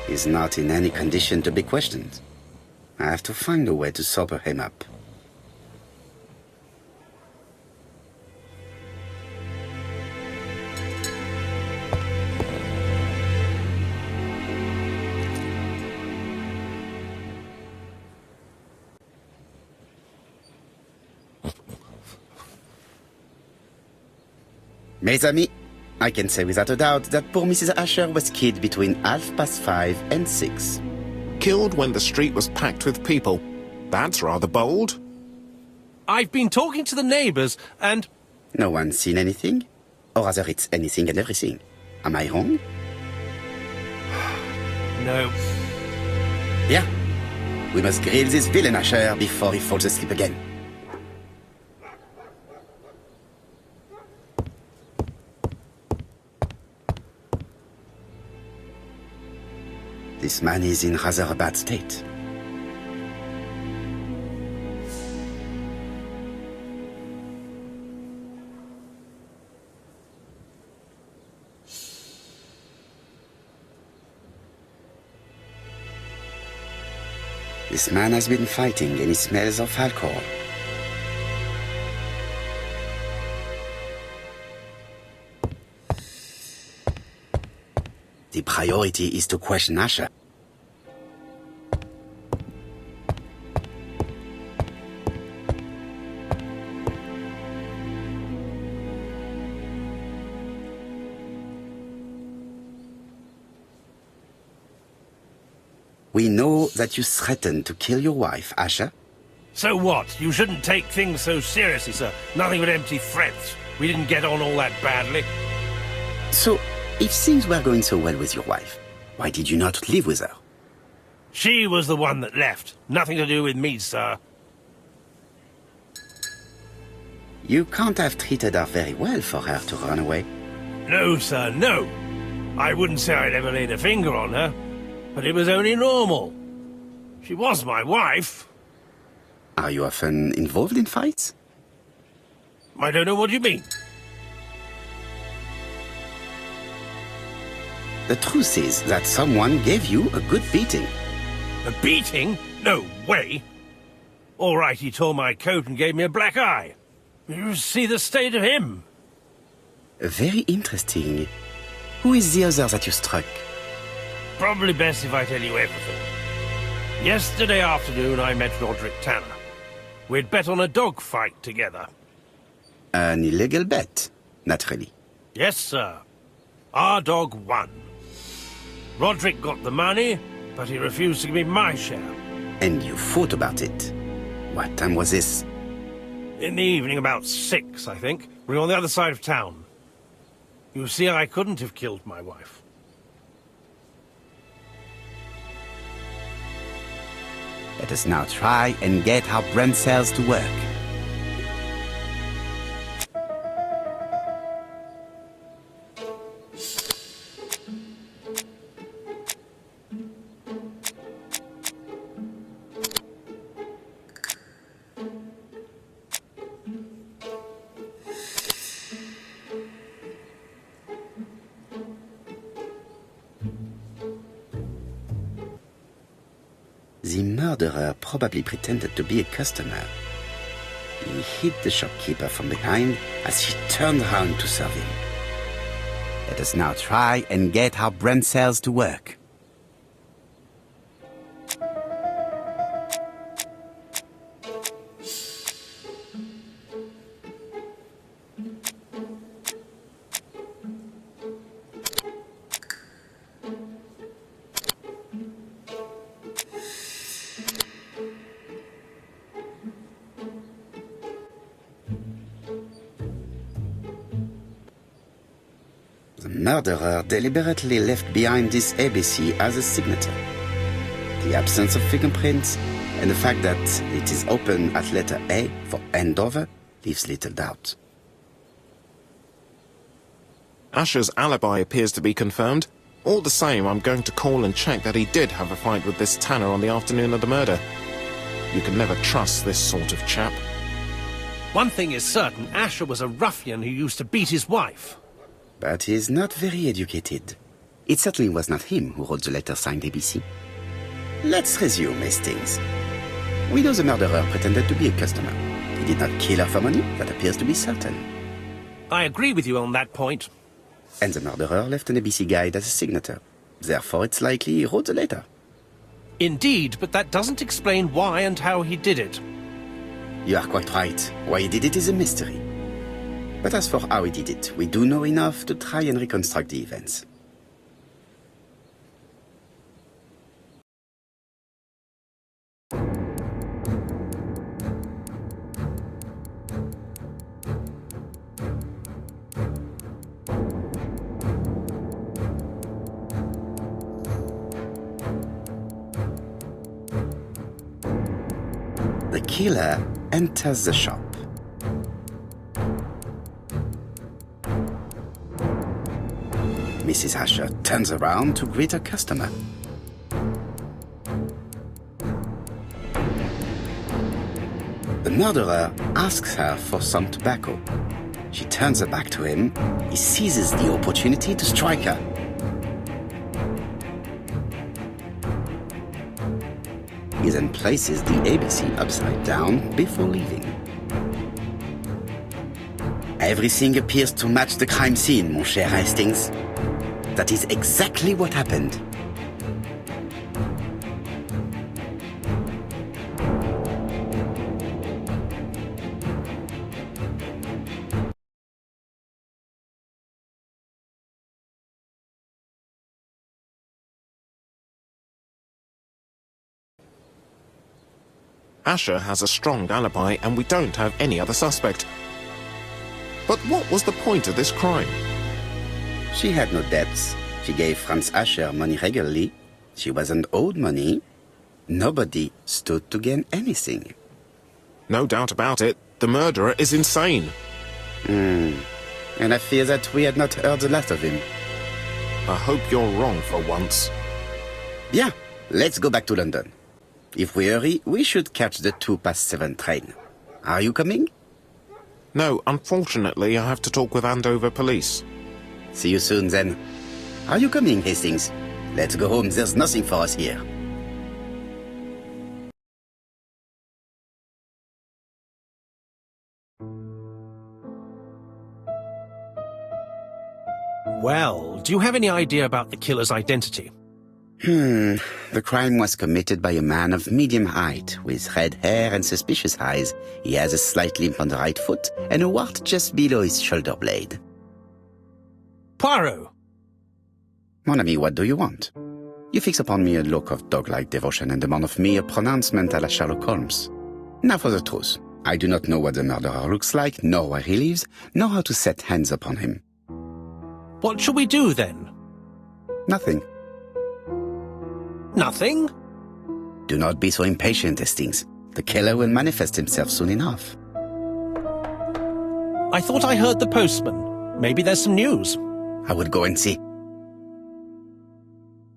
He's not in any condition to be questioned. I have to find a way to sober him up. Mes amis, I can say without a doubt that poor Mrs. Asher was killed between 5:30 and 6. Killed when the street was packed with people. That's rather bold. I've been talking to the neighbours, and... No one's seen anything? Or rather, it's anything and everything. Am I wrong? No. Yeah. We must grill this villain Asher before he falls asleep again. This man is in rather a bad state. This man has been fighting and he smells of alcohol. The priority is to question Asher. We know that you threatened to kill your wife, Asher. So what? You shouldn't take things so seriously, sir. Nothing but empty threats. We didn't get on all that badly. So, if things were going so well with your wife, why did you not live with her? She was the one that left. Nothing to do with me, sir. You can't have treated her very well for her to run away. No, sir, no. I wouldn't say I'd ever laid a finger on her, but it was only normal. She was my wife. Are you often involved in fights? I don't know what you mean. The truth is that someone gave you a good beating. A beating? No way. All right, he tore my coat and gave me a black eye. You see the state of him. Very interesting. Who is the other that you struck? Probably best if I tell you everything. Yesterday afternoon, I met Roderick Tanner. We'd bet on a dog fight together. An illegal bet, naturally. Yes, sir. Our dog won. Roderick got the money, but he refused to give me my share. And you fought about it. What time was this? In the evening, about 6, I think. We were on the other side of town. You see, I couldn't have killed my wife. Let us now try and get our brain cells to work. The murderer probably pretended to be a customer. He hit the shopkeeper from behind as he turned around to serve him. Let us now try and get our brain cells to work. The murderer deliberately left behind this ABC as a signature. The absence of fingerprints and the fact that it is open at letter A for Andover leaves little doubt. Asher's alibi appears to be confirmed. All the same, I'm going to call and check that he did have a fight with this Tanner on the afternoon of the murder. You can never trust this sort of chap. One thing is certain, Asher was a ruffian who used to beat his wife. But he's not very educated. It certainly was not him who wrote the letter signed ABC. Let's resume, Hastings. We know the murderer pretended to be a customer. He did not kill her for money, that appears to be certain. I agree with you on that point. And the murderer left an ABC guide as a signature. Therefore, it's likely he wrote the letter. Indeed, but that doesn't explain why and how he did it. You are quite right. Why he did it is a mystery. But as for how he did it, we do know enough to try and reconstruct the events. The killer enters the shop. Mrs. Asher turns around to greet her customer. The murderer asks her for some tobacco. She turns her back to him. He seizes the opportunity to strike her. He then places the ABC upside down before leaving. Everything appears to match the crime scene, mon cher Hastings. That is exactly what happened. Asher has a strong alibi and we don't have any other suspect. But what was the point of this crime? She had no debts. She gave Franz Asher money regularly. She wasn't owed money. Nobody stood to gain anything. No doubt about it, the murderer is insane. And I fear that we had not heard the last of him. I hope you're wrong for once. Bien, let's go back to London. If we hurry, we should catch the 7:02 train. Are you coming? No, unfortunately, I have to talk with Andover police. See you soon, then. Are you coming, Hastings? Let's go home. There's nothing for us here. Well, do you have any idea about the killer's identity? The crime was committed by a man of medium height, with red hair and suspicious eyes. He has a slight limp on the right foot and a wart just below his shoulder blade. Poirot! Mon ami, what do you want? You fix upon me a look of dog-like devotion and demand of me a pronouncement à la Sherlock Holmes. Now for the truth. I do not know what the murderer looks like, nor where he lives, nor how to set hands upon him. What shall we do, then? Nothing. Nothing? Do not be so impatient, Hastings. The killer will manifest himself soon enough. I thought I heard the postman. Maybe there's some news. I will go and see.